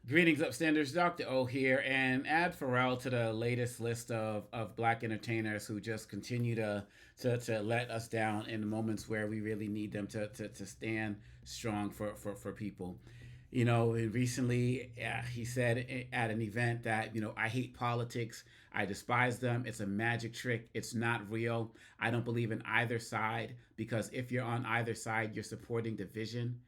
Greetings, upstanders. Dr. O here, and add Pharrell to the latest list of black entertainers who just continue to let us down in the moments where we really need them to stand strong for people. You know, recently he said at an event that, I hate politics. I despise them. It's a magic trick. It's not real. I don't believe in either side because if you're on either side, you're supporting division.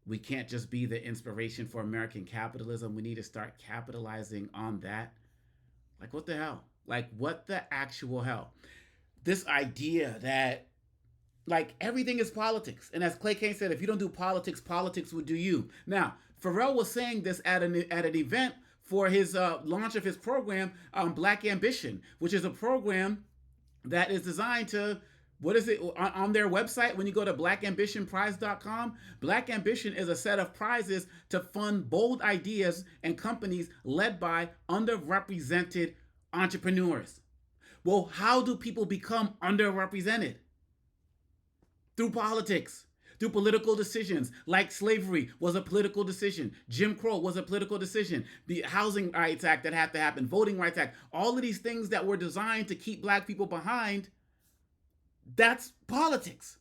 We can't just be the inspiration for American capitalism. We need to start capitalizing on that. Like, what the hell? Like, what the actual hell? This idea that, like, everything is politics. And as Clay Kane said, if you don't do politics, politics will do you. Now, Pharrell was saying this at an event for his launch of his program, Black Ambition, which is a program that is designed to, what is it on their website? When you go to blackambitionprize.com, Black Ambition is a set of prizes to fund bold ideas and companies led by underrepresented entrepreneurs. Well, how do people become underrepresented? Through politics, through political decisions. Like slavery was a political decision, Jim Crow was a political decision, the Housing Rights Act that had to happen, Voting Rights Act, all of these things that were designed to keep black people behind. That's politics.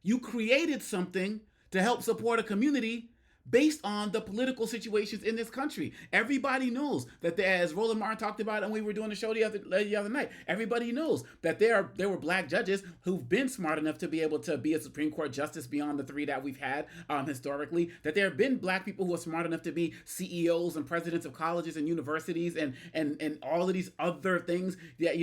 You created something to help support a community based on the political situations in this country. Everybody knows that as Roland Martin talked about, and we were doing the show the other night, everybody knows that there were black judges who've been smart enough to be able to be a Supreme Court justice beyond the three that we've had historically, that there have been black people who are smart enough to be CEOs and presidents of colleges and universities and all of these other things that,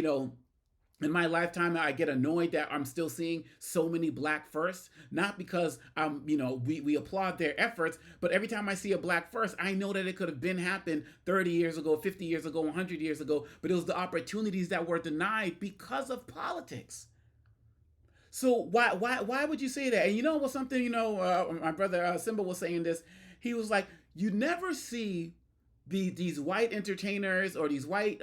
in my lifetime, I get annoyed that I'm still seeing so many black firsts, not because we applaud their efforts, but every time I see a black first, I know that it could have been happened 30 years ago, 50 years ago, 100 years ago, but it was the opportunities that were denied because of politics. So why would you say that? And you know what, something, my brother Simba was saying this. He was like, you never see these white entertainers or these white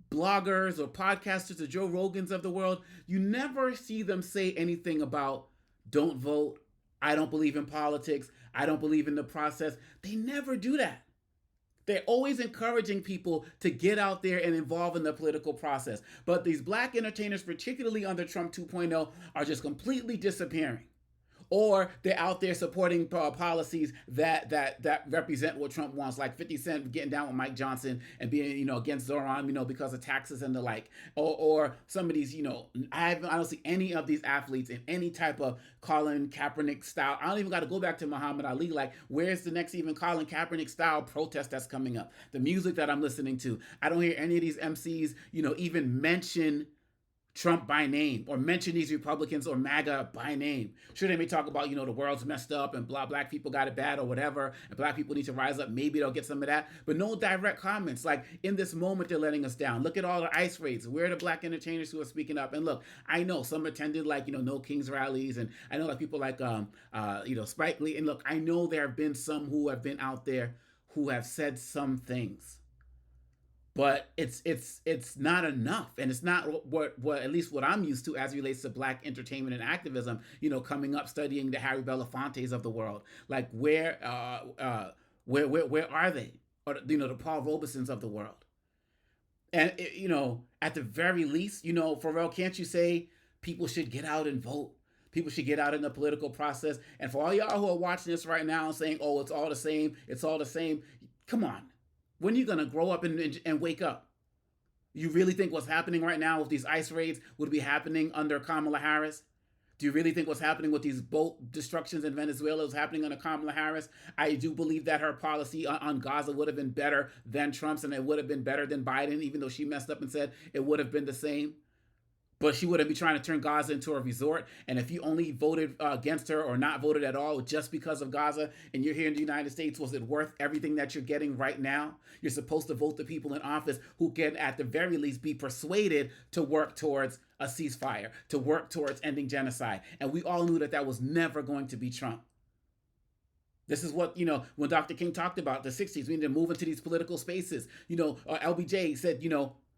bloggers or podcasters or Joe Rogans of the world, you never see them say anything about don't vote, I don't believe in politics, I don't believe in the process. They never do that. They're always encouraging people to get out there and involve in the political process. But these black entertainers, particularly under Trump 2.0, are just completely disappearing, or they're out there supporting policies that represent what Trump wants, like 50 Cent getting down with Mike Johnson and being, against Zoran, because of taxes and the like, or some of these, I don't see any of these athletes in any type of Colin Kaepernick style. I don't even got to go back to Muhammad Ali. Like, where's the next even Colin Kaepernick style protest that's coming up? The music that I'm listening to, I don't hear any of these MCs, even mention Trump by name or mention these Republicans or MAGA by name. Sure, they may talk about, the world's messed up and black people got it bad or whatever, and black people need to rise up. Maybe they'll get some of that, but no direct comments. Like, in this moment, they're letting us down. Look at all the ICE raids. Where are the black entertainers who are speaking up? And look, I know some attended, like, No Kings rallies, and I know like people like, Spike Lee. And look, I know there have been some who have been out there who have said some things, but it's not enough, and it's not what at least what I'm used to as it relates to black entertainment and activism. Coming up, studying the Harry Belafontes of the world, like where are they, or the Paul Robesons of the world, and at the very least, Pharrell, can't you say people should get out and vote? People should get out in the political process. And for all y'all who are watching this right now and saying, "Oh, it's all the same," it's all the same. Come on. When are you going to grow up and wake up? You really think what's happening right now with these ICE raids would be happening under Kamala Harris? Do you really think what's happening with these boat destructions in Venezuela is happening under Kamala Harris? I do believe that her policy on Gaza would have been better than Trump's, and it would have been better than Biden, even though she messed up and said it would have been the same. But she wouldn't be trying to turn Gaza into a resort. And if you only voted against her or not voted at all just because of Gaza, and you're here in the United States, was it worth everything that you're getting right now? You're supposed to vote the people in office who can, at the very least, be persuaded to work towards a ceasefire, to work towards ending genocide. And we all knew that that was never going to be Trump. This is what, when Dr. King talked about the 60s, we need to move into these political spaces. LBJ said,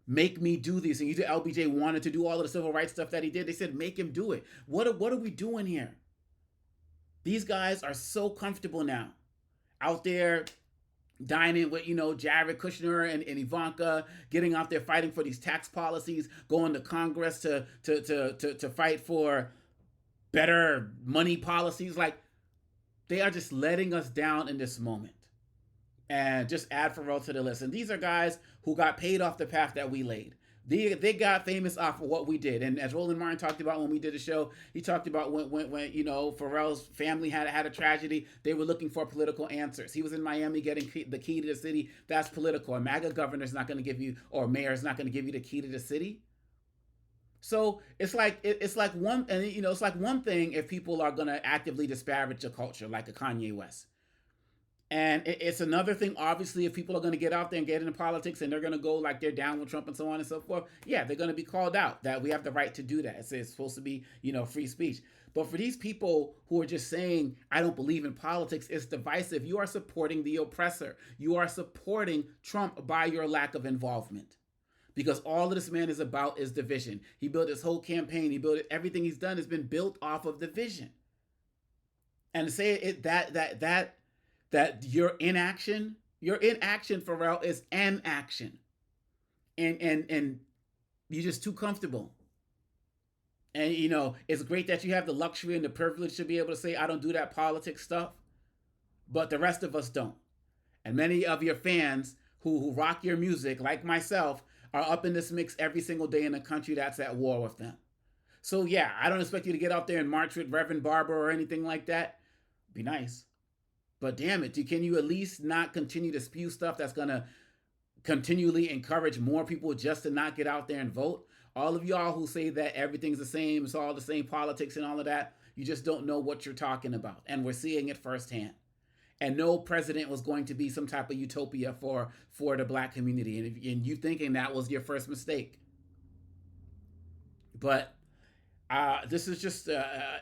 make me do this. And LBJ wanted to do all of the civil rights stuff that he did. They said, make him do it. What are we doing here? These guys are so comfortable now out there dining with, Jared Kushner and Ivanka, getting out there fighting for these tax policies, going to Congress to fight for better money policies. Like, they are just letting us down in this moment. And just add Pharrell to the list. And these are guys who got paid off the path that we laid. They got famous off of what we did. And as Roland Martin talked about when we did the show, he talked about when Pharrell's family had a tragedy, they were looking for political answers. He was in Miami getting the key to the city. That's political. A MAGA governor's not going to give you, or mayor's not going to give you the key to the city. So it's like one, and it's like one thing if people are going to actively disparage a culture like a Kanye West. And it's another thing, obviously, if people are going to get out there and get into politics and they're going to go like they're down with Trump and so on and so forth. Yeah, they're going to be called out. That we have the right to do that. It's supposed to be, free speech. But for these people who are just saying, I don't believe in politics, it's divisive. You are supporting the oppressor. You are supporting Trump by your lack of involvement. Because all of this man is about is division. He built his whole campaign. He built it. Everything he's done has been built off of division. And to say it that your inaction, Pharrell, is an action. And you're just too comfortable. And, it's great that you have the luxury and the privilege to be able to say, I don't do that politics stuff. But the rest of us don't. And many of your fans who rock your music, like myself, are up in this mix every single day in a country that's at war with them. So, yeah, I don't expect you to get out there and march with Reverend Barber or anything like that. Be nice. But damn it, can you at least not continue to spew stuff that's going to continually encourage more people just to not get out there and vote? All of y'all who say that everything's the same, it's all the same politics and all of that, you just don't know what you're talking about. And we're seeing it firsthand. And no president was going to be some type of utopia for the black community. And you thinking that was your first mistake. But this is just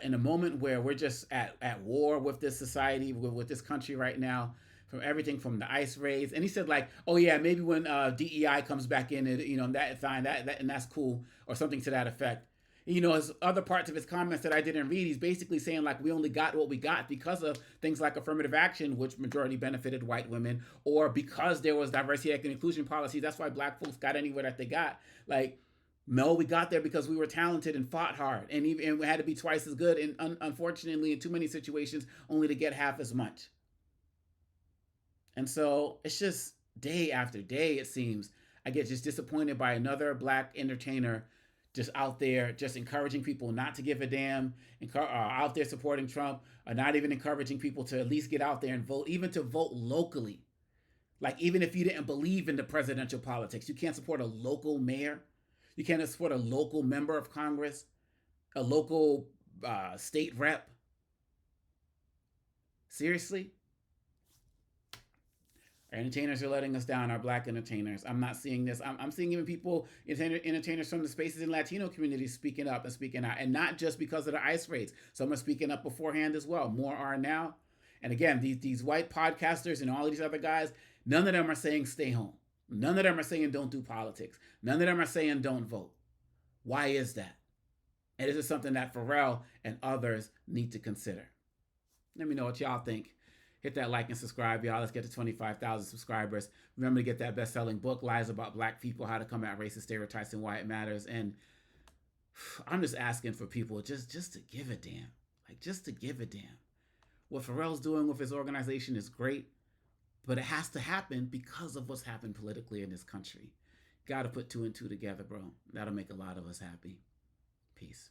in a moment where we're just at war with this society, with this country right now, from everything from the ICE raids. And he said, like, oh yeah, maybe when DEI comes back in, that fine, that and that's cool, or something to that effect. His other parts of his comments that I didn't read, he's basically saying like we only got what we got because of things like affirmative action, which majority benefited white women, or because there was diversity, equity, and inclusion policy. That's why black folks got anywhere that they got. Like, no, we got there because we were talented and fought hard, and we had to be twice as good. And unfortunately, in too many situations, only to get half as much. And so it's just day after day, it seems, I get just disappointed by another black entertainer just out there, just encouraging people not to give a damn, out there supporting Trump, or not even encouraging people to at least get out there and vote, even to vote locally. Like, even if you didn't believe in the presidential politics, you can't support a local mayor. You can't support a local member of Congress, a local state rep. Seriously? Our entertainers are letting us down, our black entertainers. I'm not seeing this. I'm seeing even people, entertainers from the spaces in Latino communities speaking up and speaking out. And not just because of the ICE raids. Some are speaking up beforehand as well. More are now. And again, these white podcasters and all of these other guys, none of them are saying stay home. None of them are saying don't do politics. None of them are saying don't vote. Why is that? And this is something that Pharrell and others need to consider. Let me know what y'all think. Hit that like and subscribe, y'all. Let's get to 25,000 subscribers. Remember to get that best-selling book, Lies About Black People, How to Combat Racist Stereotypes and Why It Matters. And I'm just asking for people just to give a damn. Like, just to give a damn. What Pharrell's doing with his organization is great, but it has to happen because of what's happened politically in this country. Got to put 2 and 2 together, bro. That'll make a lot of us happy. Peace.